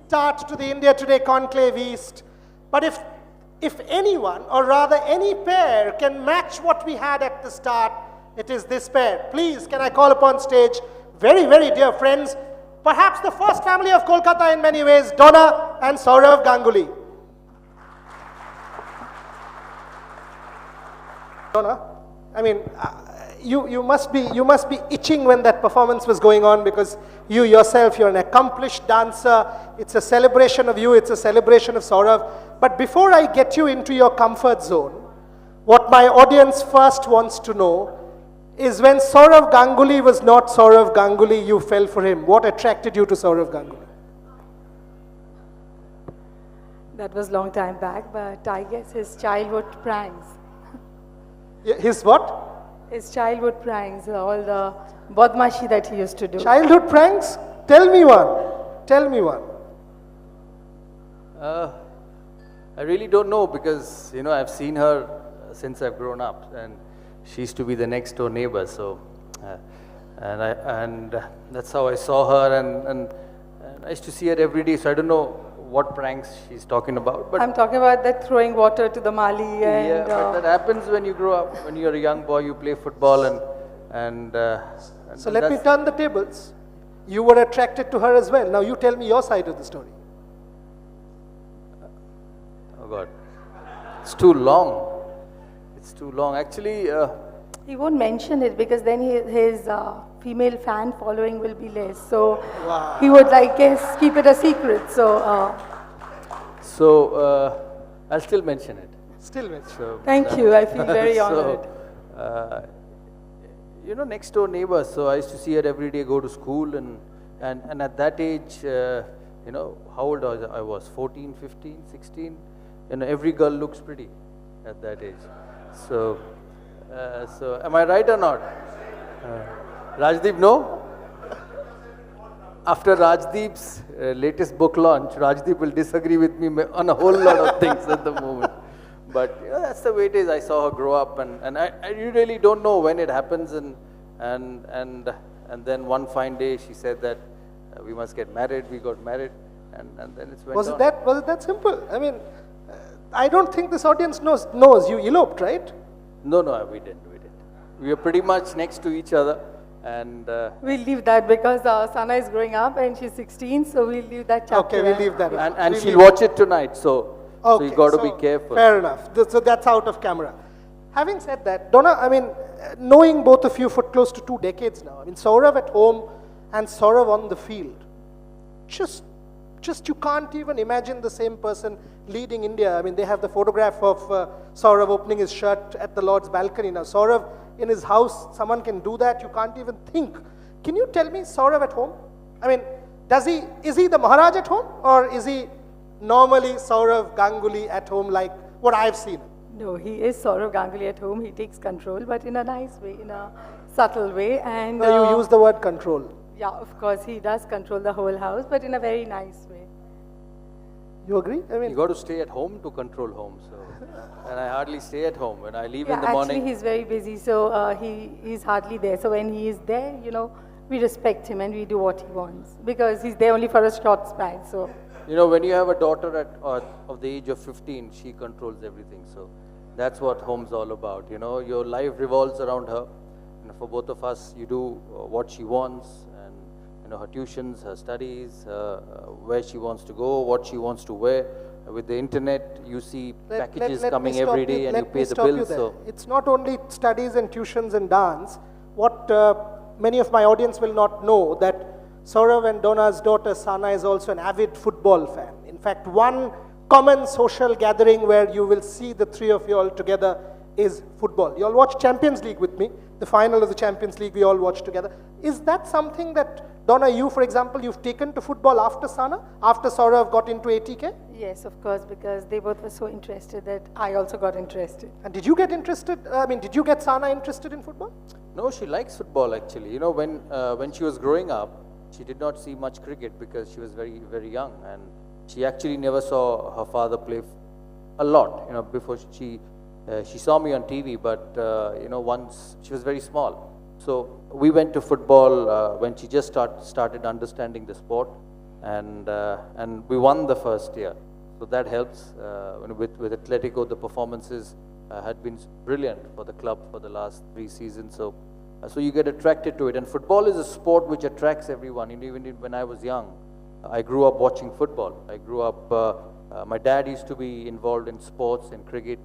Start to the India Today Conclave East. But if anyone, or rather any pair, can match what we had at the start, it is this pair. Please, can I call upon stage, very, very dear friends, perhaps the first family of Kolkata in many ways, Dona and Sourav Ganguly. Dona, I mean, you must be itching when that performance was going on, because you yourself, you're an accomplished dancer. It's a celebration of you, it's a celebration of Sourav. But before I get you into your comfort zone, what my audience first wants to know is, when Sourav Ganguly was not Sourav Ganguly, you fell for him. What attracted you to Sourav Ganguly? That was a long time back, but I guess his childhood pranks. His what? His childhood pranks, all the badmashi that he used to do. Childhood pranks? Tell me one. Tell me one. I really don't know, because, you know, I've seen her since I've grown up, and she used to be the next door neighbor, so, and that's how I saw her, and I used to see her every day, so I don't know what pranks she's talking about. But I'm talking about that throwing water to the Mali and... Yeah, but that happens when you grow up. When you're a young boy, you play football and so let me turn the tables. You were attracted to her as well. Now you tell me your side of the story. Oh God, it's too long. It's too long. Actually, he won't mention it, because then his female fan following will be less. So wow. He would, I guess, keep it a secret. So I'll still mention it. Still mention. So, thank you. I feel very honored. You know, next door neighbor. So I used to see her every day go to school, and at that age, you know, how old I was? 14, 15, 16. You know, every girl looks pretty at that age. So am I right or not? Rajdeep, no? After Rajdeep's latest book launch, Rajdeep will disagree with me on a whole lot of things at the moment. But you know, that's the way it is. I saw her grow up, and I really don't know when it happens, and then one fine day she said that we must get married. We got married, and then it's went on. Was it that simple? I mean, I don't think this audience knows you eloped, right? No, we didn't. We were pretty much next to each other, and we'll leave that, because Sana is growing up and she's 16, so we'll leave that chapter. Okay, we'll leave that. And she'll watch it tonight, so you got to be careful. Fair enough. So that's out of camera. Having said that, Dona, I mean, knowing both of you for close to 2 decades now, I mean, Sourav at home and Sourav on the field, just you can't even imagine the same person leading India. I mean, they have the photograph of Sourav opening his shirt at the Lord's balcony. Now, Sourav in his house, someone can do that. You can't even think. Can you tell me Sourav at home? I mean, is he the Maharaj at home, or is he normally Sourav Ganguly at home, like what I've seen? No, he is Sourav Ganguly at home. He takes control, but in a nice way, in a subtle way. And no, you use the word control. Yeah, of course, he does control the whole house, but in a very nice way. You agree? I mean, you got to stay at home to control home. So, and I hardly stay at home. When I leave in the morning. Actually, he's very busy, so he's hardly there. So when he is there, you know, we respect him and we do what he wants, because he's there only for a short span. So, you know, when you have a daughter of the age of 15, she controls everything. So that's what home's all about. You know, your life revolves around her. And for both of us, you do what she wants. You know, her tuitions, her studies, where she wants to go, what she wants to wear. With the internet, you see packages coming every day, and you pay the bills. So it's not only studies and tuitions and dance. What many of my audience will not know, that Sourav and Dona's daughter Sana is also an avid football fan. In fact, one common social gathering where you will see the three of you all together is football. You all watch Champions League with me. The final of the Champions League we all watch together. Is that something that, Dona, you, for example, you've taken to football after Sana, after Sourav got into ATK? Yes, of course, because they both were so interested that I also got interested. And did you get interested, did you get Sana interested in football? No, she likes football actually. You know, when she was growing up, she did not see much cricket because she was very, very young, and she actually never saw her father play a lot, you know, before she saw me on TV, but, you know, once she was very small. So we went to football when she just started understanding the sport, and we won the first year. So that helps. With Atletico, the performances had been brilliant for the club for the last 3 seasons. So you get attracted to it. And football is a sport which attracts everyone. Even when I was young, I grew up watching football. I grew up, my dad used to be involved in sports, in cricket.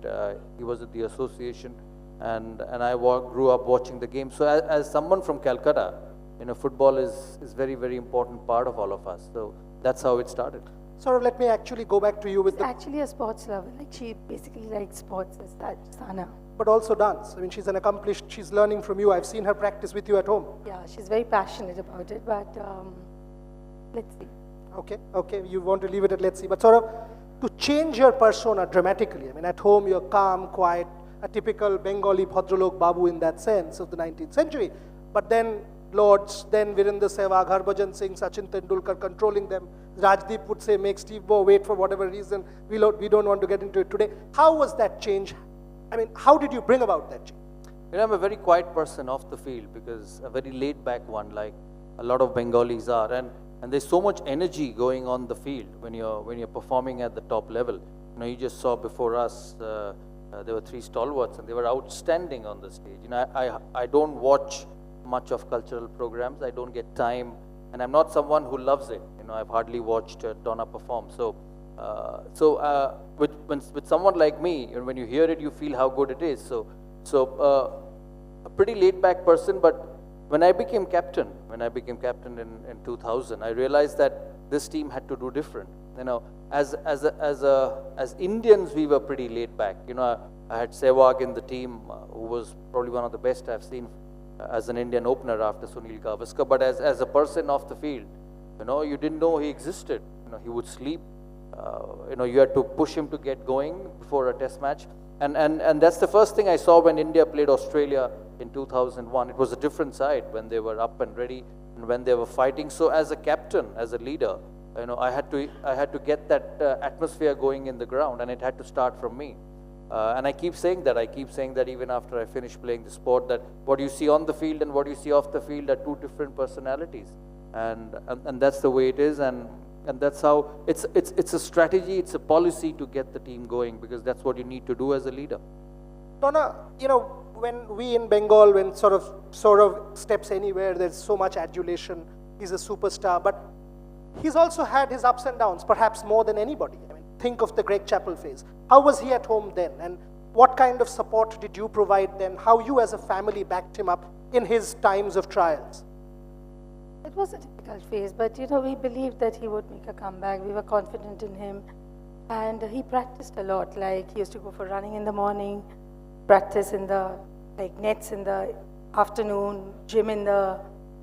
He was at the association. And I grew up watching the game. So as someone from Calcutta, football is very, very important part of all of us. So that's how it started. Saurav, let me actually go back to you with She's actually a sports lover. Like she basically likes sports as such, Sana. but also dance. I mean, she's an accomplished, she's learning from you. I've seen her practice with you at home. Yeah, she's very passionate about it, but let's see. Okay, you want to leave it at let's see. But Saurav, to change your persona dramatically, I mean, at home you're calm, quiet, a typical Bengali Bhadralok Babu in that sense of the 19th century. But then Lords, then Virendra Sehwag, Harbhajan Singh, Sachin Tendulkar controlling them. Rajdeep would say, make Steve Bow wait for whatever reason. We don't want to get into it today. How was that change? I mean, how did you bring about that change? I'm a very quiet person off the field, because a very laid back one, like a lot of Bengalis are. And there's so much energy going on the field when you're performing at the top level. You just saw before us, there were 3 stalwarts and they were outstanding on the stage. I don't watch much of cultural programs. I don't get time, and I'm not someone who loves it. I've hardly watched Dona perform. With someone like me, when you hear it, you feel how good it is. So a pretty laid back person. But when I became captain in 2000, I realized that this team had to do different. As Indians, we were pretty laid back. I had Sehwag in the team, who was probably one of the best I've seen as an Indian opener after Sunil Gavaskar. But as a person off the field, you didn't know he existed. He would sleep. You had to push him to get going before a test match. And that's the first thing I saw when India played Australia in 2001. It was a different side when they were up and ready and when they were fighting. So as a captain, as a leader, I had to get that atmosphere going in the ground, and it had to start from me. And I keep saying that even after I finish playing the sport, that what you see on the field and what you see off the field are 2 different personalities. And that's the way it is, and that's how it's a strategy, it's a policy to get the team going, because that's what you need to do as a leader. Dona, when we in Bengal, when Sourav steps anywhere, there's so much adulation. He's a superstar, but he's also had his ups and downs, perhaps more than anybody. I mean, think of the Greg Chappell phase. How was he at home then? And what kind of support did you provide then? How you as a family backed him up in his times of trials? It was a difficult phase, but we believed that he would make a comeback. We were confident in him, and he practiced a lot. Like, he used to go for running in the morning, practice in the nets in the afternoon, gym in the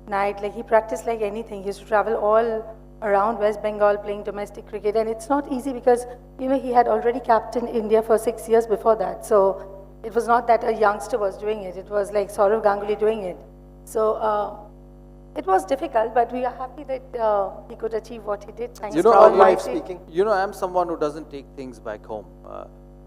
night. Like, he practiced like anything. He used to travel all around West Bengal playing domestic cricket, and it's not easy because he had already captained India for 6 years before that. So it was not that a youngster was doing it. It was like Sourav Ganguly doing it. So it was difficult, but we are happy that he could achieve what he did. Thanks to our life speaking. I'm someone who doesn't take things back home,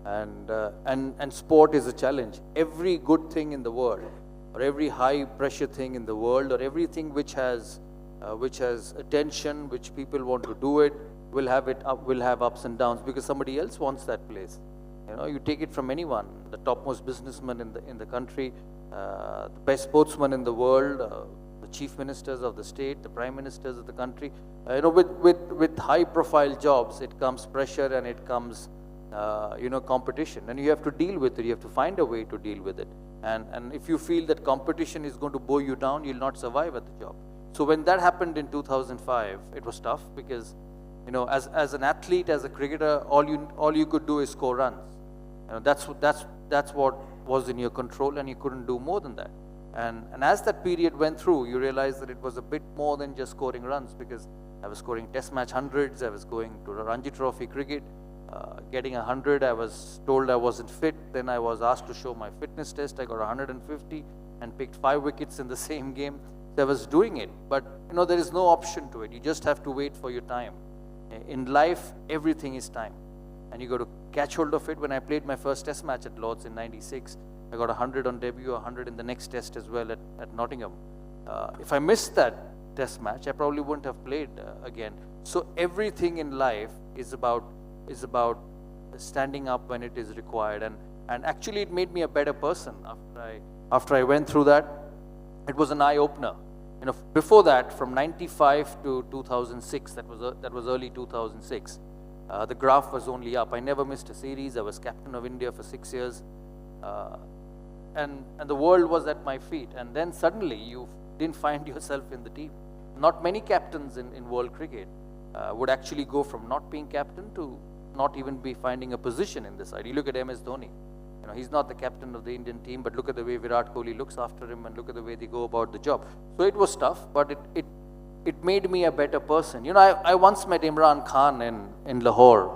and sport is a challenge. Every good thing in the world, or every high pressure thing in the world, or everything which has attention, which people want to do it, will have ups and downs, because somebody else wants that place. You take it from anyone, the topmost businessman in the country, the best sportsman in the world, the chief ministers of the state, the prime ministers of the country. With high profile jobs, it comes pressure and it comes competition, and you have to deal with it. You have to find a way to deal with it. And if you feel that competition is going to bow you down, you'll not survive at the job. So when that happened in 2005, it was tough, because as an athlete, as a cricketer, all you could do is score runs. That's what was in your control, and you couldn't do more than that. And as that period went through, you realized that it was a bit more than just scoring runs, because I was scoring test match hundreds, I was going to Ranji Trophy cricket, getting 100, I was told I wasn't fit, then I was asked to show my fitness test, I got 150 and picked 5 wickets in the same game. So I was doing it, but there is no option to it. You just have to wait for your time. In life, everything is time, and you got to catch hold of it. When I played my first test match at Lords in '96, I got 100 on debut, 100 in the next test as well at Nottingham. If I missed that, test match, I probably wouldn't have played again. So everything in life is about standing up when it is required, and actually it made me a better person after I went through that. It was an eye opener. You know, before that, from 95 to 2006, that was early 2006. The graph was only up. I never missed a series. I was captain of India for 6 years, and the world was at my feet. And then suddenly you didn't find yourself in the team. Not many captains in world cricket would actually go from not being captain to not even be finding a position in the side. You look at MS Dhoni. You know, he's not the captain of the Indian team, but look at the way Virat Kohli looks after him, and look at the way they go about the job. So it was tough, but it made me a better person. You know, I once met Imran Khan in Lahore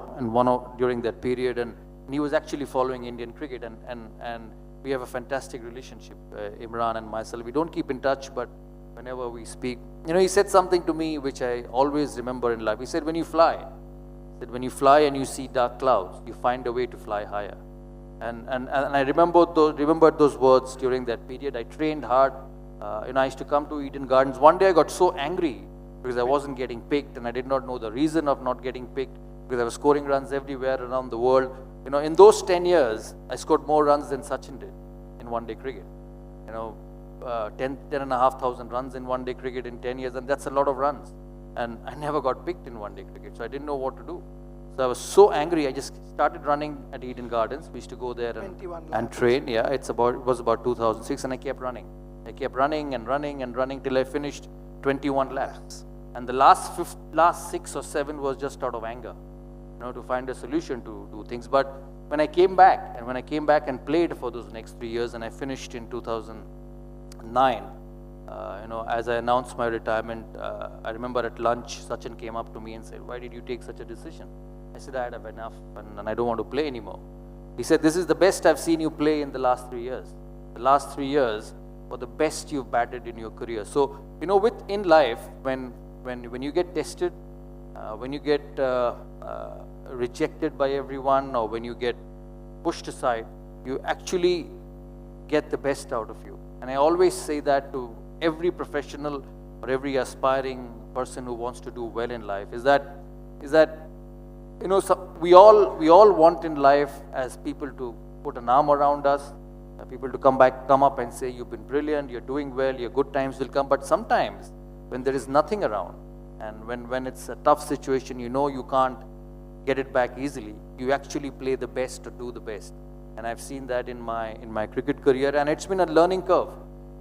during that period, and he was actually following Indian cricket, and we have a fantastic relationship, Imran and myself. We don't keep in touch, but whenever we speak, you know, he said something to me which I always remember in life. He said, when you fly and you see dark clouds, you find a way to fly higher. And I remembered those words during that period. I trained hard. I used to come to Eden Gardens. One day I got so angry because I wasn't getting picked, and I did not know the reason of not getting picked, because I was scoring runs everywhere around the world. You know, in those 10 years, I scored more runs than Sachin did in one-day cricket. You know, 10,500 runs in one-day cricket in 10 years, and that's a lot of runs. And I never got picked in one-day cricket, so I didn't know what to do. So I was so angry, I just started running at Eden Gardens. We used to go there and train. Yeah, it was about 2006, and I kept running. I kept running and running and running till I finished 21 laps. And the last 6 or 7 was just out of anger, you know, to find a solution to do things. But when I came back, and played for those next 3 years, and I finished in 2009, you know, as I announced my retirement, I remember at lunch, Sachin came up to me and said, "Why did you take such a decision?" I said, "I had enough, and I don't want to play anymore." He said, "This is the best I've seen you play in the last 3 years. The last 3 years were the best you've batted in your career." So, you know, in life, when you get tested, when you get rejected by everyone, or when you get pushed aside, you actually get the best out of you. And I always say that to every professional or every aspiring person who wants to do well in life, is that you know, we all want in life as people to put an arm around us, people to come up and say, "You've been brilliant, you're doing well, your good times will come." But sometimes when there is nothing around, and when it's a tough situation, you know you can't get it back easily, you actually play the best to do the best. And I've seen that in my cricket career, and it's been a learning curve.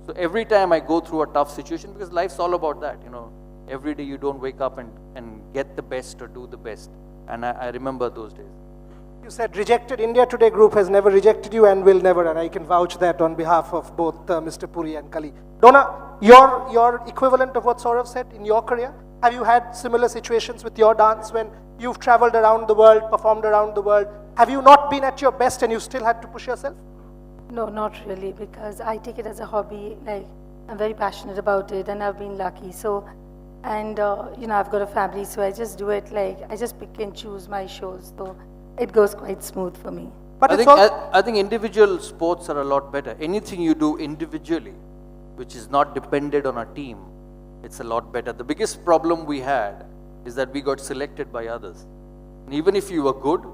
So every time I go through a tough situation, because life's all about that, you know, every day you don't wake up and get the best or do the best. And I remember those days. You said rejected. India Today Group has never rejected you and will never, and I can vouch that on behalf of both Mr. Puri and Kali. Dona, your equivalent of what Sourav said in your career, have you had similar situations with your dance when you've traveled around the world, performed around the world? Have you not been at your best and you still had to push yourself? No, not really, because I take it as a hobby. Like, I'm very passionate about it, and I've been lucky. So, and you know, I've got a family, so I just do it. Like, I just pick and choose my shows, so it goes quite smooth for me. But I think individual sports are a lot better. Anything you do individually, which is not dependent on a team, it's a lot better. The biggest problem we had is that we got selected by others. And even if you were good,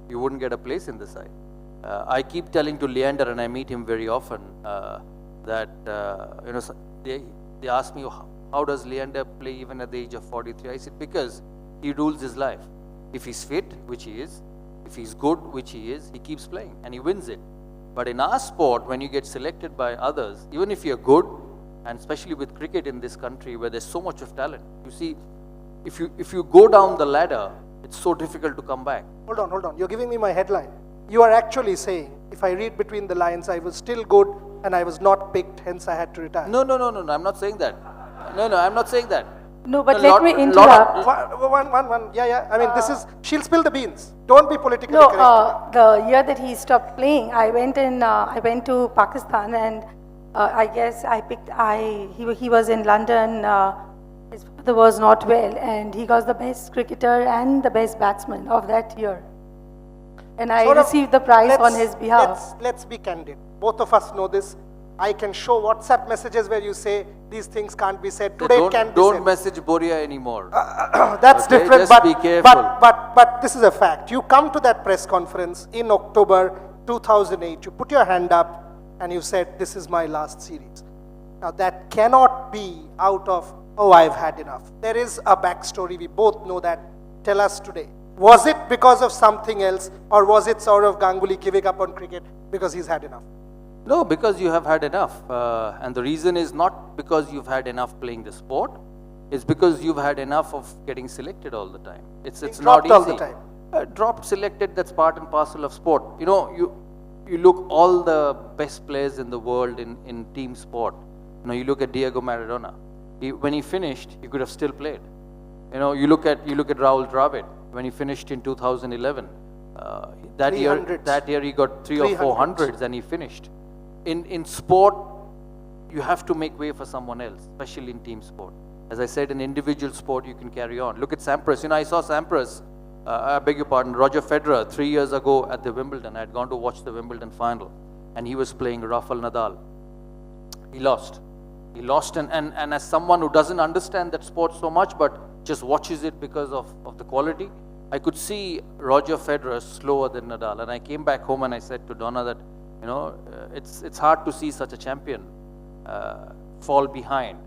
you wouldn't get a place in the side. I keep telling to Leander, and I meet him very often, that you know, they ask me, "How does Leander play even at the age of 43? I said, "Because he rules his life. If he's fit, which he is, if he's good, which he is, he keeps playing and he wins it." But in our sport, when you get selected by others, even if you're good, and especially with cricket in this country where there's so much of talent, you see, if you go down the ladder, it's so difficult to come back. Hold on. You're giving me my headline. You are actually saying, if I read between the lines, I was still good and I was not picked, hence I had to retire. No, I'm not saying that. No, I'm not saying that. No, but let me interrupt. One. Yeah. I mean, she'll spill the beans. Don't be politically No, correct. the year that he stopped playing, I went to Pakistan, and I guess he was in London. His father was not well, and he got the best cricketer and the best batsman of that year. And I received the prize on his behalf. Let's be candid. Both of us know this. I can show WhatsApp messages where you say these things can't be said. Today it can be Don't said. message Boria anymore. That's Okay, different, just be careful. but this is a fact. You come to that press conference in October 2008, you put your hand up and you said, this is my last series. Now that cannot be out of, oh, I've had enough. There is a backstory, we both know that. Tell us today. Was it because of something else, or was it Sourav Ganguly giving up on cricket because he's had enough? No, because you have had enough. And the reason is not because you've had enough playing the sport. It's because you've had enough of getting selected all the time. It's not easy. Dropped all the time. Dropped, selected, that's part and parcel of sport. You know, you look all the best players in the world in team sport. You know, you look at Diego Maradona. When he finished, he could have still played. You know, you look at Rahul Dravid. When he finished in 2011, that year he got 300 or 400s and he finished. In sport, you have to make way for someone else, especially in team sport. As I said, in individual sport, you can carry on. Look at Sampras. You know, I saw Sampras, I beg your pardon, Roger Federer 3 years ago at the Wimbledon. I had gone to watch the Wimbledon final, and he was playing Rafael Nadal. He lost. He lost, and as someone who doesn't understand that sport so much, but just watches it because of the quality, I could see Roger Federer slower than Nadal. And I came back home and I said to Dona that, you know, it's hard to see such a champion fall behind.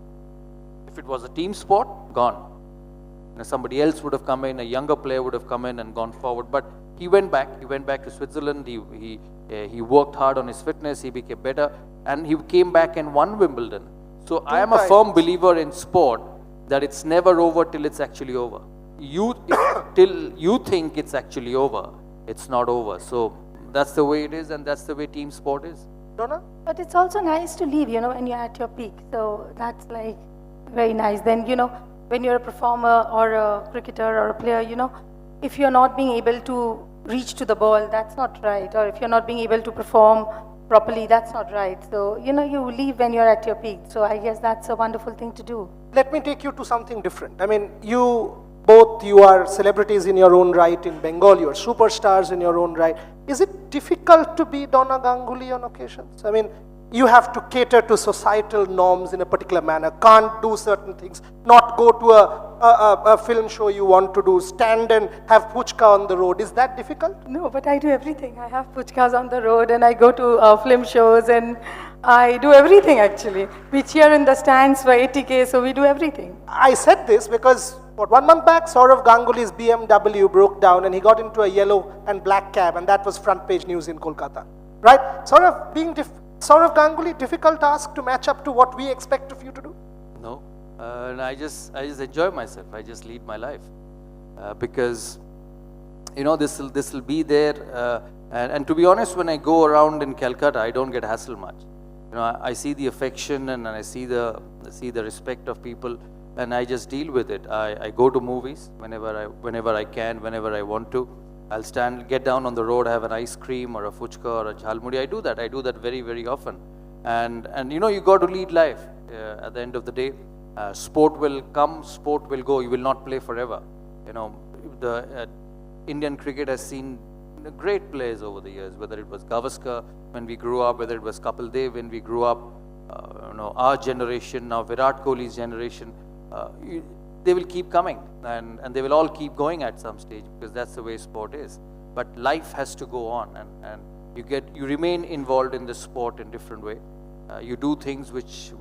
If it was a team sport, gone. You know, somebody else would have come in, a younger player would have come in and gone forward. But he went back. He went back to Switzerland. He worked hard on his fitness. He became better, and he came back and won Wimbledon. So I am a firm believer in sport that it's never over till it's actually over. Till you think it's actually over, it's not over. So that's the way it is, and that's the way team sport is. Dona? But it's also nice to leave, you know, when you're at your peak. So that's like very nice. Then, you know, when you're a performer or a cricketer or a player, you know, if you're not being able to reach to the ball, that's not right. Or if you're not being able to perform properly, that's not right. So, you know, you leave when you're at your peak. So I guess that's a wonderful thing to do. Let me take you to something different. I mean, you are celebrities in your own right in Bengal, you are superstars in your own right. Is it difficult to be Dona Ganguly on occasions? I mean, you have to cater to societal norms in a particular manner, can't do certain things, not go to a film show you want to do, stand and have puchka on the road. Is that difficult? No, but I do everything. I have puchkas on the road and I go to film shows and I do everything actually. We cheer in the stands for 80K, so we do everything. I said this because 1 month back, Sourav Ganguly's BMW broke down and he got into a yellow and black cab, and that was front page news in Kolkata. Right? Sourav Ganguly, difficult task to match up to what we expect of you to do? No, and I just enjoy myself. I just lead my life because, you know, this will be there. And to be honest, when I go around in Calcutta, I don't get hassled much. You know, I see the affection and I see the respect of people, and I just deal with it. I go to movies whenever I can, whenever I want to. I'll get down on the road, have an ice cream or a fuchka or a jhalmuri. I do that very, very often. And you know, you got to lead life. At the end of the day, sport will come, sport will go. You will not play forever. You know, the Indian cricket has seen great players over the years, whether it was Gavaskar when we grew up, whether it was Kapil Dev when we grew up, you know, our generation, now Virat Kohli's generation. They will keep coming, and they will all keep going at some stage, because that's the way sport is. But life has to go on, and you remain involved in the sport in different way. You do things which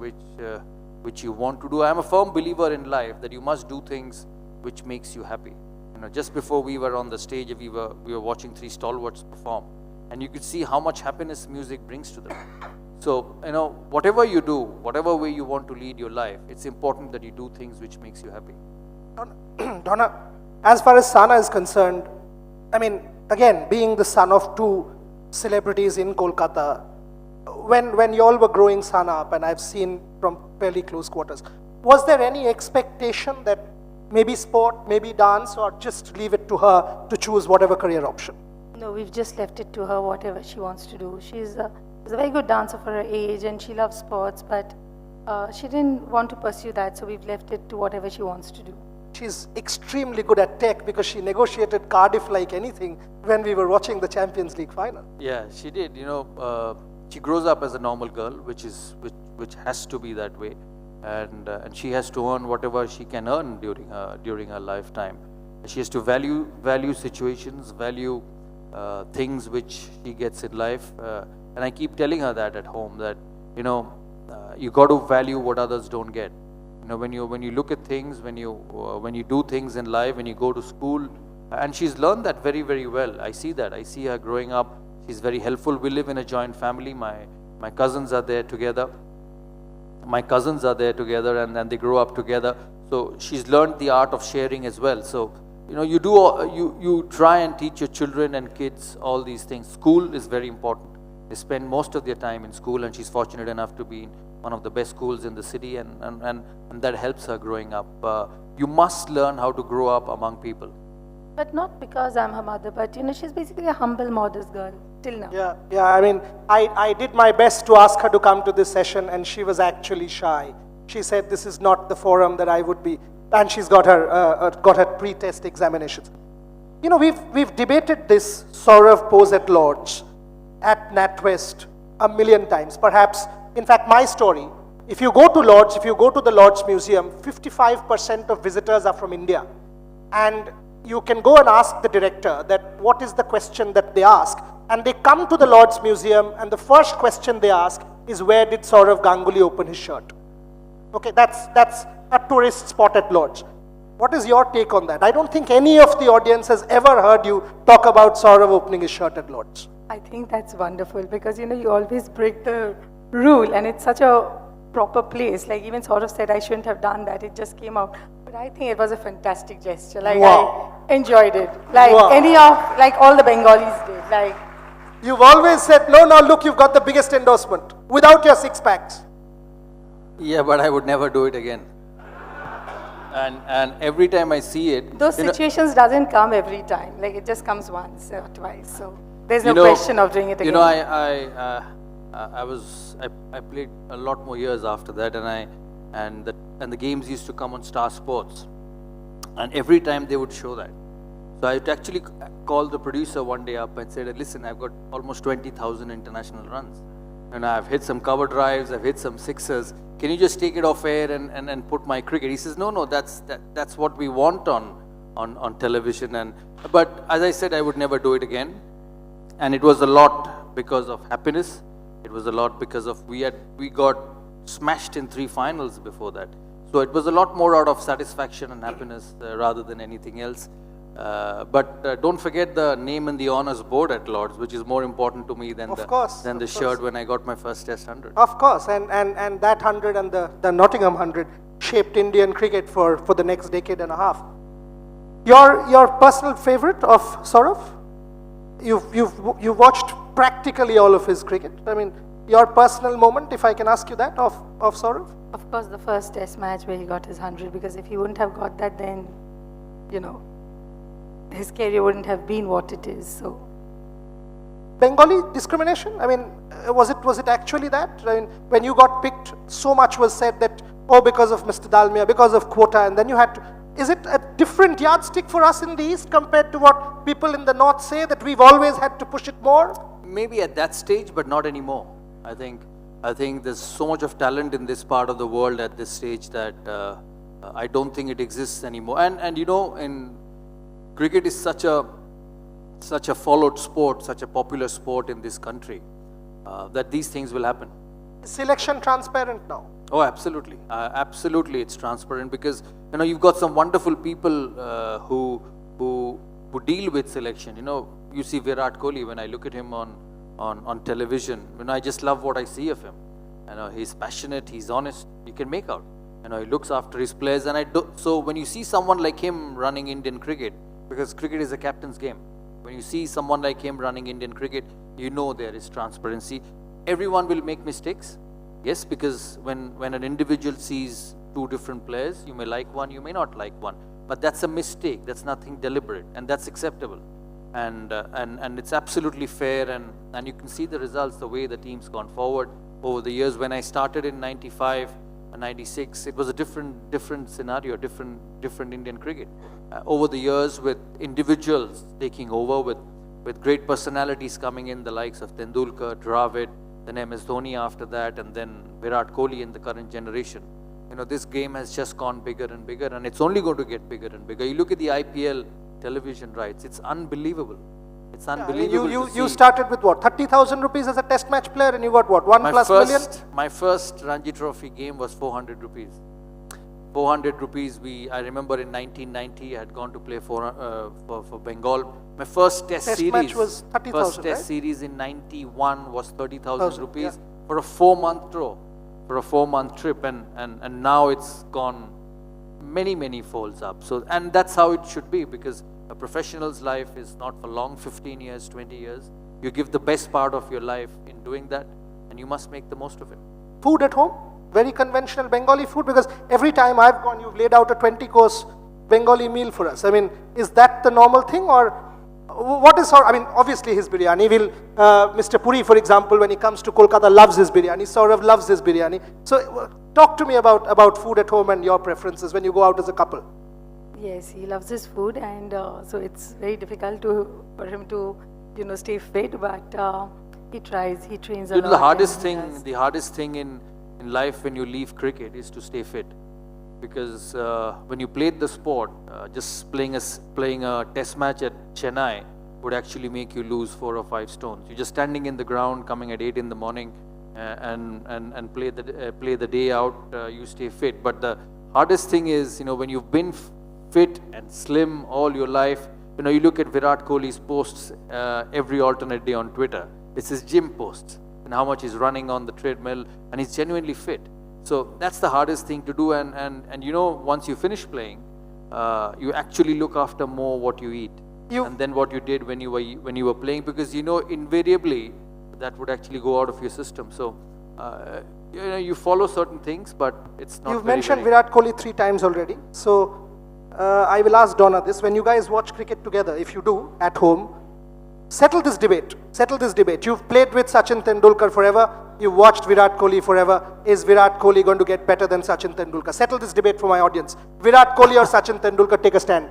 you want to do. I am a firm believer in life that you must do things which makes you happy. You know, just before we were on the stage, we were watching 3 stalwarts perform, and you could see how much happiness music brings to them. So, you know, whatever you do, whatever way you want to lead your life, it's important that you do things which makes you happy. Dona, as far as Sana is concerned, I mean, again, being the son of 2 celebrities in Kolkata, when you all were growing Sana up, and I've seen from fairly close quarters, was there any expectation that maybe sport, maybe dance, or just leave it to her to choose whatever career option? No, we've just left it to her, whatever she wants to do. She's a very good dancer for her age, and she loves sports, but she didn't want to pursue that, so we've left it to whatever she wants to do. She's extremely good at tech, because she negotiated Cardiff like anything when we were watching the Champions League final. Yeah, she did. You know, she grows up as a normal girl, which has to be that way, and she has to earn whatever she can earn during her lifetime. She has to value situations, value things which she gets in life, and I keep telling her that at home, that you got to value what others don't get. When you look at things, when you do things in life, when you go to school, and she's learned that very, very well. I see that. I see her growing up. She's very helpful. We live in a joint family. My cousins are there together. And they grow up together. So she's learned the art of sharing as well. So you try and teach your children and kids all these things. School is very important. They spend most of their time in school, and she's fortunate enough to be in one of the best schools in the city, and that helps her growing up. You must learn how to grow up among people. But not because I'm her mother, but she's basically a humble, modest girl till now. Yeah. I mean, I did my best to ask her to come to this session, and she was actually shy. She said this is not the forum that I would be, and she's got her pre-test examinations. We've debated this Sourav pose at Lord's, at NatWest a million times. Perhaps, in fact, my story. If you go to Lord's, if you go to the Lord's Museum, 55% of visitors are from India, and you can go and ask the director that what is the question that they ask, and they come to the Lord's Museum, and the first question they ask is, where did Sourav Ganguly open his shirt? Okay, that's a tourist spot at Lord's. What is your take on that? I don't think any of the audience has ever heard you talk about Sourav opening his shirt at Lord's. I think that's wonderful, because you always break the rule, and it's such a proper place. Like even Sourav said, I shouldn't have done that. It just came out. But I think it was a fantastic gesture. Like wow. I enjoyed it. Like wow. like all the Bengalis did. Like you've always said, no, look, you've got the biggest endorsement without your six packs. Yeah, but I would never do it again. And every time I see it, those situations doesn't come every time. Like it just comes once or twice. So there's no question of doing it again. I played a lot more years after that, and the games used to come on Star Sports, and every time they would show that. So I actually called the producer one day up and said, listen, I've got almost 20,000 international runs, and I've hit some cover drives, I've hit some sixers. Can you just take it off air and put my cricket? He says, no, that's what we want on television. But as I said, I would never do it again. And it was a lot because of happiness. It was a lot because of we got smashed in 3 finals before that. So it was a lot more out of satisfaction and happiness rather than anything else. But don't forget the name in the honours board at Lord's, which is more important to me than the shirt when I got my first Test 100. Of course, and that 100 and the Nottingham 100 shaped Indian cricket for the next decade and a half. Your personal favourite of Sourav? You've watched practically all of his cricket. I mean, your personal moment, if I can ask you that, of Sourav? Of course, the first Test match where he got his 100, because if he wouldn't have got that, then his career wouldn't have been what it is. So, Bengali discrimination? I mean, was it actually that? I mean, when you got picked, so much was said that, because of Mr. Dalmia, because of quota, and then you had to. Is it a different yardstick for us in the East compared to what people in the North say, that we've always had to push it more? Maybe at that stage, but not anymore. I think there's so much of talent in this part of the world at this stage that I don't think it exists anymore. And in cricket is such a followed sport, such a popular sport in this country, that these things will happen. Is selection transparent now? Oh, absolutely. Absolutely, it's transparent, because you've got some wonderful people who deal with selection. You see Virat Kohli. When I look at him on television, I just love what I see of him. He's passionate, he's honest. You can make out. He looks after his players, so when you see someone like him running Indian cricket, because cricket is a captain's game, when you see someone like him running Indian cricket, there is transparency. Everyone will make mistakes. Yes, because when an individual sees 2 different players, you may like one, you may not like one, but that's a mistake. That's nothing deliberate, and that's acceptable, and it's absolutely fair. And you can see the results, the way the team's gone forward over the years. When I started in '95 and '96, it was a different scenario, different Indian cricket. Over the years, with individuals taking over, with great personalities coming in, the likes of Tendulkar, Dravid, then MS Dhoni after that, and then Virat Kohli in the current generation. You know, this game has just gone bigger and bigger, and it's only going to get bigger and bigger. You look at the IPL television rights, it's unbelievable. It's unbelievable. You started with what, 30,000 rupees as a test match player, and you got what, 1+ million? My first Ranji Trophy game was 400 rupees. 400 rupees, I remember in 1990, I had gone to play for Bengal. My first test series match was 30,000, first test right? series in 91 was 30,000 rupees yeah. for a 4-month tour, for a 4-month trip, and now it's gone many folds up. So, and that's how it should be, because a professional's life is not for long, 15 years, 20 years. You give the best part of your life in doing that, and you must make the most of it. Food at home? Very conventional Bengali food, because every time I've gone, you've laid out a 20-course Bengali meal for us. I mean, is that the normal thing, or what is I mean, obviously his biryani will, Mr. Puri, for example, when he comes to Kolkata, loves his biryani. Sourav loves his biryani. So talk to me about food at home and your preferences when you go out as a couple. Yes, he loves his food, and so it's very difficult for him to, stay fit, but he tries, he trains a lot. The hardest thing in life when you leave cricket is to stay fit, because when you played the sport, just playing a test match at Chennai would actually make you lose 4 or 5 stones. You're just standing in the ground, coming at 8 in the morning, and play the day out. You stay fit, but the hardest thing is, when you've been fit and slim all your life, you look at Virat Kohli's posts every alternate day on Twitter. It's his gym posts, and how much he's running on the treadmill, and he's genuinely fit. So that's the hardest thing to do, and once you finish playing, you actually look after more what you eat and then what you did when you were playing, because invariably that would actually go out of your system. So you follow certain things, but it's not. You've mentioned Virat Kohli 3 times already, so I will ask Dona this. When you guys watch cricket together, if you do at home, settle this debate. You've played with Sachin Tendulkar forever. You've watched Virat Kohli forever. Is Virat Kohli going to get better than Sachin Tendulkar? Settle this debate for my audience. Virat Kohli or Sachin Tendulkar, take a stand.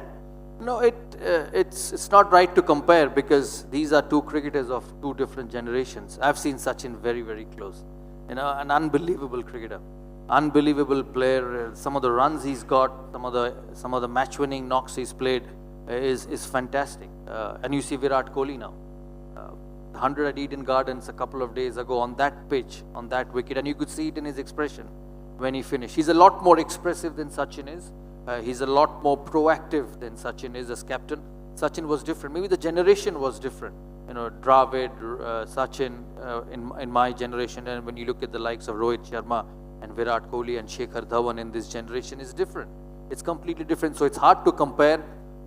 No, it's not right to compare, because these are 2 cricketers of 2 different generations. I've seen Sachin very close. An unbelievable cricketer, unbelievable player. Some of the runs he's got, some of the match-winning knocks he's played is fantastic. And you see Virat Kohli now, 100 at Eden Gardens a couple of days ago on that pitch, on that wicket, and you could see it in his expression when he finished. He's a lot more expressive than Sachin is. He's a lot more proactive than Sachin is as captain. Sachin was different. Maybe the generation was different. Dravid, Sachin in my generation, and when you look at the likes of Rohit Sharma and Virat Kohli and Shekhar Dhawan in this generation, is different. It's completely different. So it's hard to compare.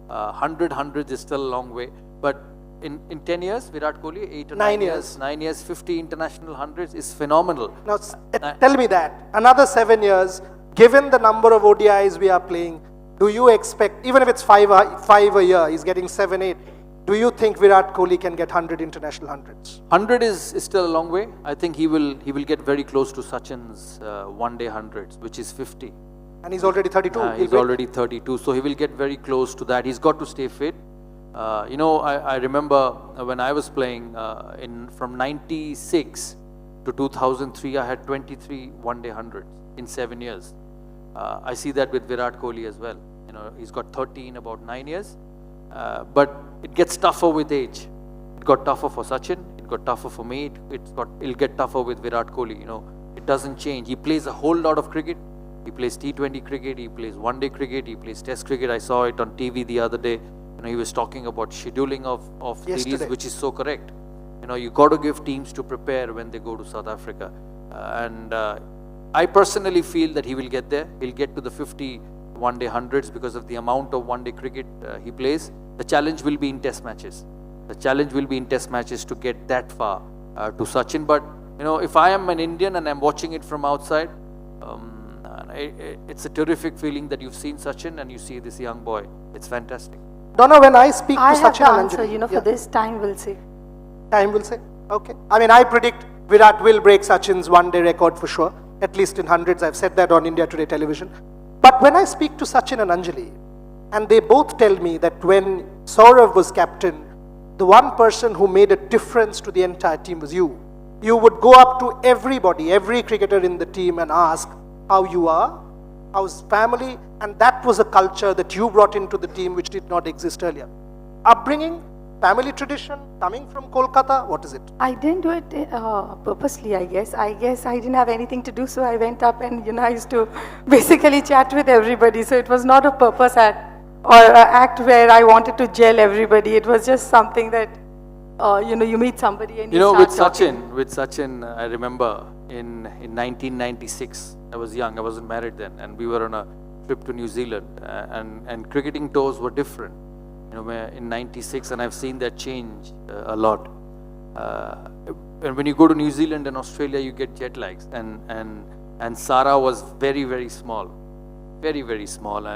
100 is still a long way, but in 10 years, Virat Kohli, 8 or 9 years, 9 years, 50 international hundreds is phenomenal. Now, tell me that. Another 7 years, given the number of ODIs we are playing, do you expect, even if it's 5 a year, he's getting 7, 8, do you think Virat Kohli can get 100 international hundreds? 100 is still a long way. I think he will get very close to Sachin's one-day hundreds, which is 50. And he's already 32. He's already 32, so he will get very close to that. He's got to stay fit. I remember when I was playing from 96 to 2003, I had 23 one-day hundreds in 7 years. I see that with Virat Kohli as well. He's got 30 in about 9 years. But it gets tougher with age. It got tougher for Sachin. It got tougher for me. It'll get tougher with Virat Kohli. It doesn't change. He plays a whole lot of cricket. He plays T20 cricket. He plays one-day cricket. He plays Test cricket. I saw it on TV the other day. He was talking about scheduling of series, which is so correct. You got to give teams to prepare when they go to South Africa. And I personally feel that he will get there. He'll get to the 50 one-day hundreds because of the amount of one-day cricket he plays. The challenge will be in Test matches. The challenge will be in Test matches to get that far to Sachin. But if I am an Indian and I'm watching it from outside, it's a terrific feeling that you've seen Sachin and you see this young boy. It's fantastic. Dona, when I speak to Sachin and Anjali, for this, time will say. Time will say. Okay. I mean, I predict Virat will break Sachin's one-day record for sure, at least in hundreds. I've said that on India Today television. But when I speak to Sachin and Anjali, and they both tell me that when Sourav was captain, the one person who made a difference to the entire team was you. you would go up to everybody, every cricketer in the team and ask how you are, how's family, and that was a culture that you brought into the team which did not exist earlier. Upbringing, family tradition, coming from Kolkata, what is it? I didn't do it purposely, I guess. I didn't have anything to do, so I went up and, I used to basically chat with everybody. So it was not a purpose act or an act where I wanted to gel everybody. It was just something that, you meet somebody and with start talking. Sachin, I remember in 1996, I was young, I wasn't married then, and we were on a trip to New Zealand, and cricketing tours were different. In 96, and I've seen that change a lot. And when you go to New Zealand and Australia, you get jet lags. And Sarah was very, very small, very, very small.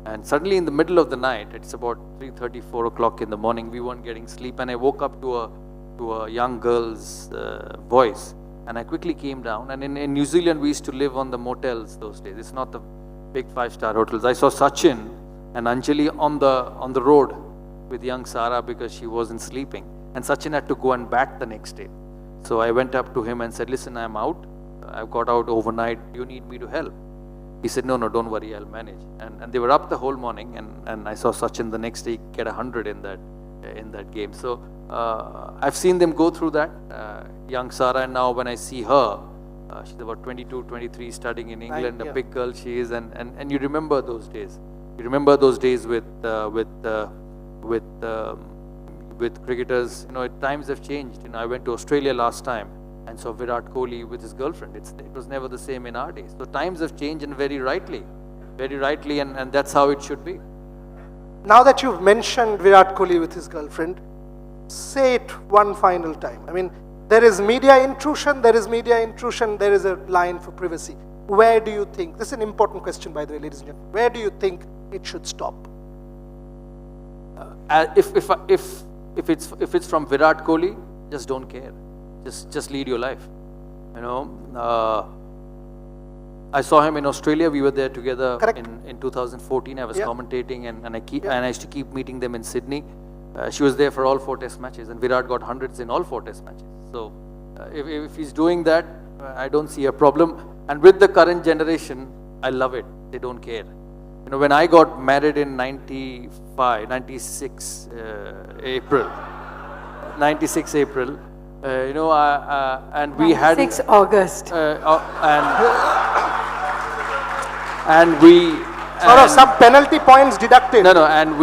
And suddenly in the middle of the night, it's about 3:30, 4 o'clock in the morning, we weren't getting sleep. And I woke up to a young girl's voice. And I quickly came down. And in New Zealand, we used to live on the motels those days. It's not the big 5-star hotels. I saw Sachin and Anjali on the road with young Sarah because she wasn't sleeping. And Sachin had to go and bat the next day. So I went up to him and said, listen, I'm out. I've got out overnight. You need me to help? He said, no, don't worry, I'll manage. And they were up the whole morning, and I saw Sachin the next day get 100 in that game. So I've seen them go through that. Young Sarah, and now when I see her, she's about 22, 23, studying in England, a big girl she is, and you remember those days. You remember those days with cricketers. Times have changed. I went to Australia last time and saw Virat Kohli with his girlfriend. It was never the same in our days. So times have changed, and very rightly, and that's how it should be. Now that you've mentioned Virat Kohli with his girlfriend, say it one final time. I mean, there is media intrusion, there is a line for privacy. Where do you think, this is an important question by the way, ladies and gentlemen, where do you think it should stop? If it's from Virat Kohli, just don't care. Just lead your life. I saw him in Australia. We were there together in 2014. I was commentating, and I used to keep meeting them in Sydney. She was there for all 4 test matches, and Virat got hundreds in all 4 test matches. So if he's doing that, I don't see a problem. And with the current generation, I love it. They don't care. When I got married in 96 April, and we had 6 August. And we some penalty points deducted. And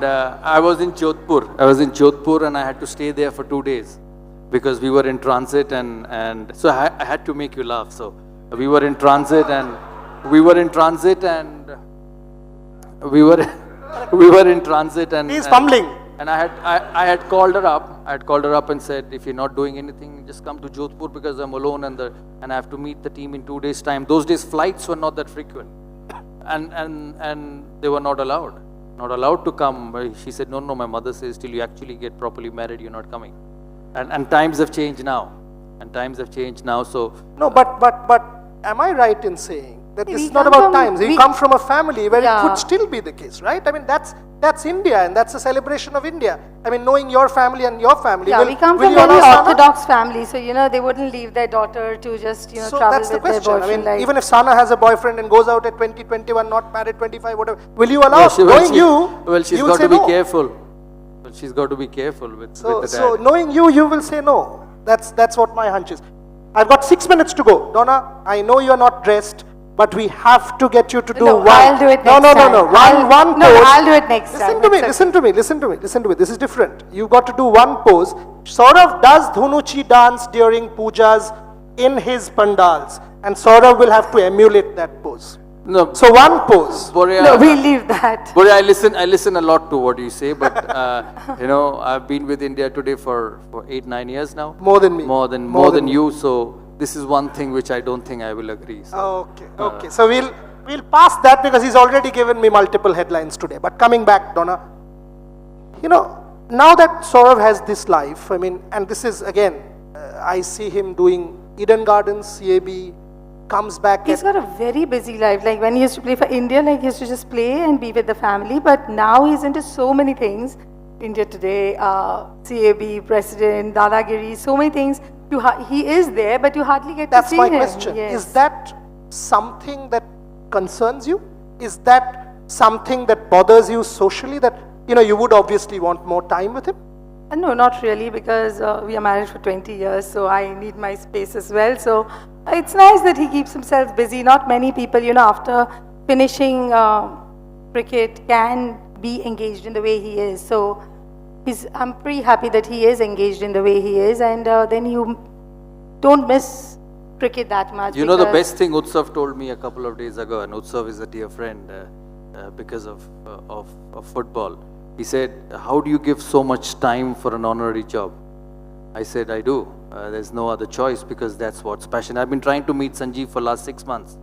I was in Jodhpur, and I had to stay there for 2 days because we were in transit, and so I had to make you laugh. So we were in transit, and he's fumbling. And I had called her up. And said, if you're not doing anything, just come to Jodhpur because I'm alone, and I have to meet the team in 2 days' time. Those days flights were not that frequent, and they were not allowed to come. She said, no, my mother says till you actually get properly married, you're not coming. And times have changed now. So no, but am I right in saying that this is not about times? You come from a family where it could still be the case, right? I mean, that's India, and that's a celebration of India. I mean, knowing your family and your family. Yeah, we come from a very orthodox family, so they wouldn't leave their daughter to just so travel that's the with question. their boyfriend. I mean, even if Sana has a boyfriend and goes out at 20, 21, not married, 25, whatever, will you allow? She's got to be careful. Well, she's got to be careful with the dad. So knowing you will say no. That's what my hunch is. I've got 6 minutes to go. Dona, I know you're not dressed, but we have to get you to do one. I'll do it next time. No. One pose. No, I'll do it next time. Listen to me. This is different. You've got to do one pose. Sourav does Dhunuchi dance during pujas in his pandals, and Sourav will have to emulate that pose. No. So one pose. No, we'll leave that. Boria, I listen a lot to what you say, but I've been with India Today for 8-9 years now. More than me. More than you. So this is one thing which I don't think I will agree. So, okay. So we'll pass that because he's already given me multiple headlines today. But coming back, Dona, now that Sourav has this life, I mean, and this is again, I see him doing Eden Gardens, CAB, comes back. He's got a very busy life. Like when he used to play for India, he used to just play and be with the family. But now he's into so many things. India Today, CAB, President, Dadagiri, so many things. He is there, but you hardly get That's to see my him. question. Yes. Is that something that concerns you? Is that something that bothers you socially, that you would obviously want more time with him? No, not really, because we are married for 20 years, so I need my space as well. So it's nice that he keeps himself busy. Not many people, after finishing cricket can be engaged in the way he is. So I'm pretty happy that he is engaged in the way he is, and then you don't miss cricket that much. You know the best thing Utsav told me a couple of days ago, and Utsav is a dear friend because of football. He said, how do you give so much time for an honorary job? I said, I do. There's no other choice, because that's what's passion. I've been trying to meet Sanjeev for last 6 months.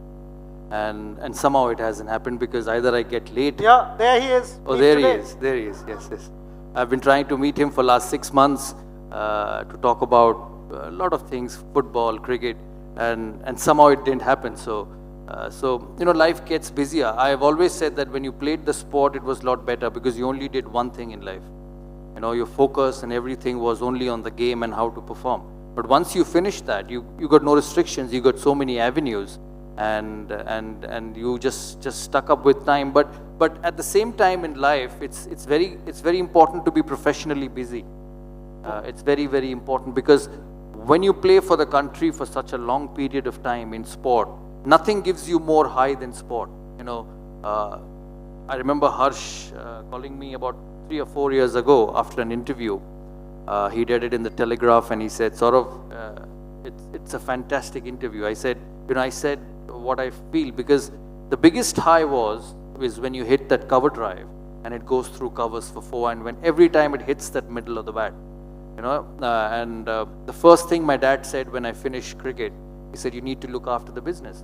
And somehow it hasn't happened, because either I get late. Yeah, there he is. Oh, there he is. There he is. Yes, yes. I've been trying to meet him for last 6 months to talk about a lot of things, football, cricket, and somehow it didn't happen. So life gets busier. I've always said that when you played the sport, it was a lot better, because you only did one thing in life. Your focus and everything was only on the game and how to perform. But once you finished that, you got no restrictions. You got so many avenues, and you just stuck up with time. But at the same time in life, it's very important to be professionally busy. It's very, very important, because when you play for the country for such a long period of time in sport, nothing gives you more high than sport. I remember Harsh calling me about 3 or 4 years ago after an interview. He did it in the Telegraph, and he said, Sourav, it's a fantastic interview. I said what I feel, because the biggest high is when you hit that cover drive and it goes through covers for 4, and when every time it hits that middle of the bat. The first thing my dad said when I finished cricket, he said, you need to look after the business.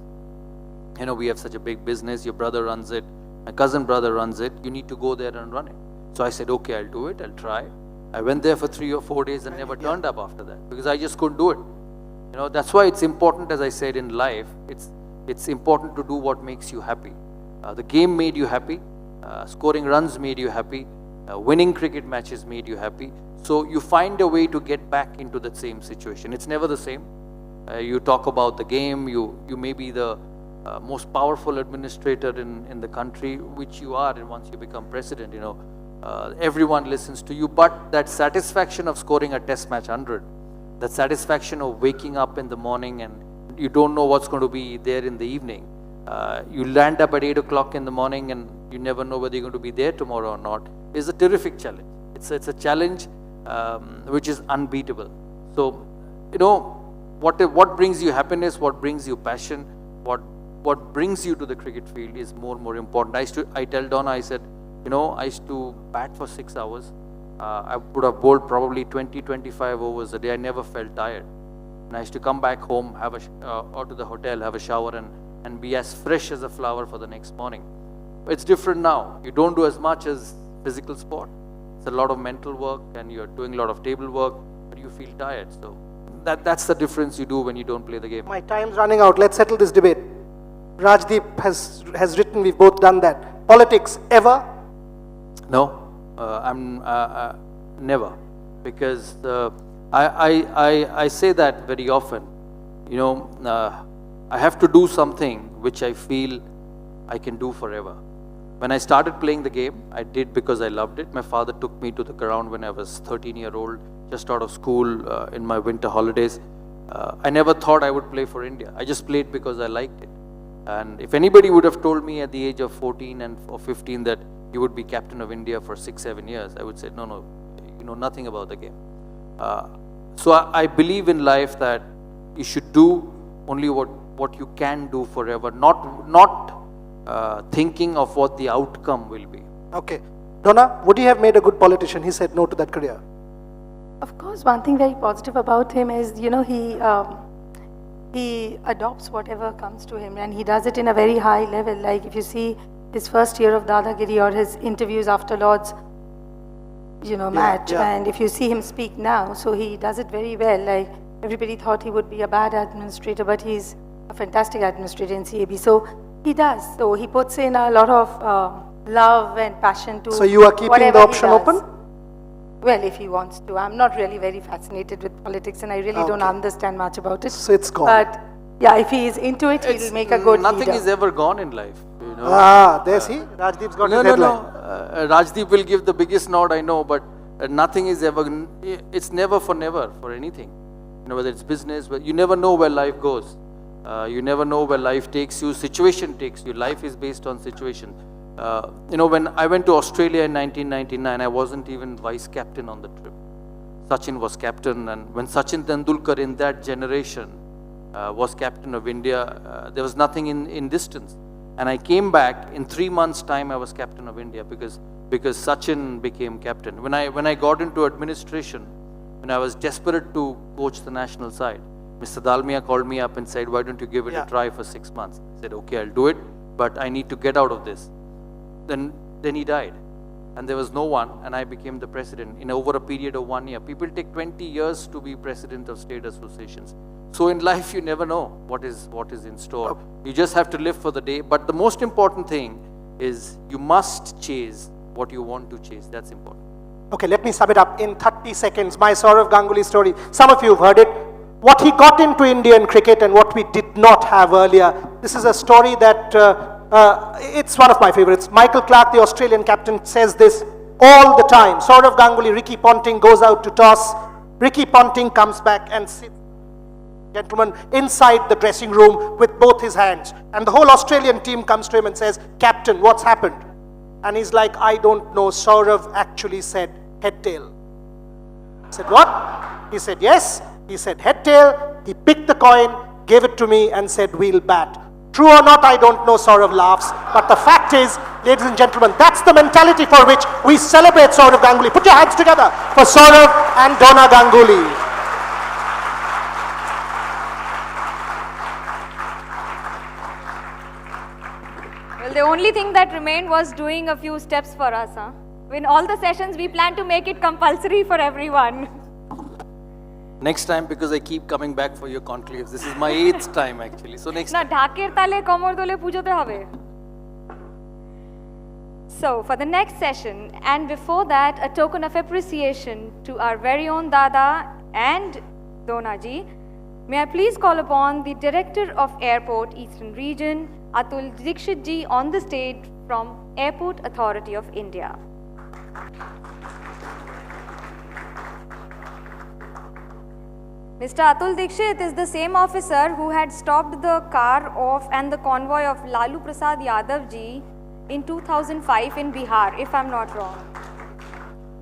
We have such a big business. Your brother runs it. My cousin brother runs it. You need to go there and run it. So I said, okay, I'll do it. I'll try. I went there for 3 or 4 days and never turned up after that, because I just couldn't do it. That's why it's important, as I said, in life, it's important to do what makes you happy. The game made you happy. Scoring runs made you happy. Winning cricket matches made you happy. So you find a way to get back into that same situation. It's never the same. You talk about the game. You may be the most powerful administrator in the country, which you are, and once you become president, everyone listens to you. But that satisfaction of scoring a test match 100, that satisfaction of waking up in the morning and you don't know what's going to be there in the evening. You land up at 8 o'clock in the morning and you never know whether you're going to be there tomorrow or not, is a terrific challenge. It's a challenge which is unbeatable. So, what brings you happiness, what brings you passion, what brings you to the cricket field is more important. I tell Dona, I said, I used to bat for 6 hours. I would have bowled probably 20-25 overs a day. I never felt tired. And I used to come back home, or to the hotel, have a shower, and be as fresh as a flower for the next morning. It's different now. You don't do as much as physical sport. It's a lot of mental work, and you're doing a lot of table work, but you feel tired. So that's the difference you do when you don't play the game. My time's running out. Let's settle this debate. Rajdeep has written, we've both done that. Politics, ever? No, I'm never, because I say that very often. I have to do something which I feel I can do forever. When I started playing the game, I did because I loved it. My father took me to the ground when I was 13-year-old, just out of school in my winter holidays. I never thought I would play for India. I just played because I liked it. And if anybody would have told me at the age of 14 or 15 that you would be captain of India for 6-7 years, I would say, no, you know nothing about the game. So I believe in life that you should do only what you can do forever, not thinking of what the outcome will be. Okay. Dona, would he have made a good politician? He said no to that career. Of course, one thing very positive about him is, he adopts whatever comes to him, and he does it in a very high level. Like if you see his first year of Dadagiri or his interviews after Lord's, match, and if you see him speak now, so he does it very well. Like everybody thought he would be a bad administrator, but he's a fantastic administrator in CAB. So he does. So he puts in a lot of love and passion to. So you are keeping the option open? Well, if he wants to. I'm not really very fascinated with politics, and I really don't understand much about it. So it's gone. But yeah, if he is into it, he'll make a good Nothing leader. is ever gone in life. You know? There's he. Rajdeep's got No, his no, headline. no. Rajdeep will give the biggest nod, I know, but nothing is ever, it's never for never for anything. You know, whether it's business, you never know where life goes. You never know where life takes you, situation takes you. Life is based on situation. You know, when I went to Australia in 1999, I wasn't even vice captain on the trip. Sachin was captain, and when Sachin Tendulkar in that generation was captain of India, there was nothing in distance. And I came back, in 3 months' time I was captain of India because Sachin became captain. When I got into administration, when I was desperate to coach the national side, Mr. Dalmia called me up and said, why don't you give it a try for 6 months? I said, okay, I'll do it, but I need to get out of this. Then he died, and there was no one, and I became the president in over a period of 1 year. People take 20 years to be president of state associations. So in life, you never know what is in store. You just have to live for the day. But the most important thing is you must chase what you want to chase. That's important. Okay, let me sum it up in 30 seconds. My Sourav Ganguly story. Some of you have heard it. What he got into Indian cricket and what we did not have earlier. This is a story that it's one of my favorites. Michael Clarke, the Australian captain, says this all the time. Sourav Ganguly, Ricky Ponting goes out to toss. Ricky Ponting comes back and sits, gentlemen, inside the dressing room with both his hands. And the whole Australian team comes to him and says, Captain, what's happened? And he's like, I don't know. Sourav actually said head tail. I said, what? He said, yes. He said head tail. He picked the coin, gave it to me and said, we'll bat. True or not, I don't know, Sourav laughs. But the fact is, ladies and gentlemen, that's the mentality for which we celebrate Sourav Ganguly. Put your hands together for Sourav and Dona Ganguly. Well, the only thing that remained was doing a few steps for us. Huh? In all the sessions, we plan to make it compulsory for everyone. Next time, because I keep coming back for your conclaves. This is my 8th time actually. So next time. So for the next session, and before that, a token of appreciation to our very own Dada and Dona ji, may I please call upon the Director of Airport Eastern Region, Atul Dikshit ji, on the stage from Airport Authority of India. Mr. Atul Dikshit is the same officer who had stopped the car of and the convoy of Lalu Prasad Yadav ji in 2005 in Bihar, if I'm not wrong.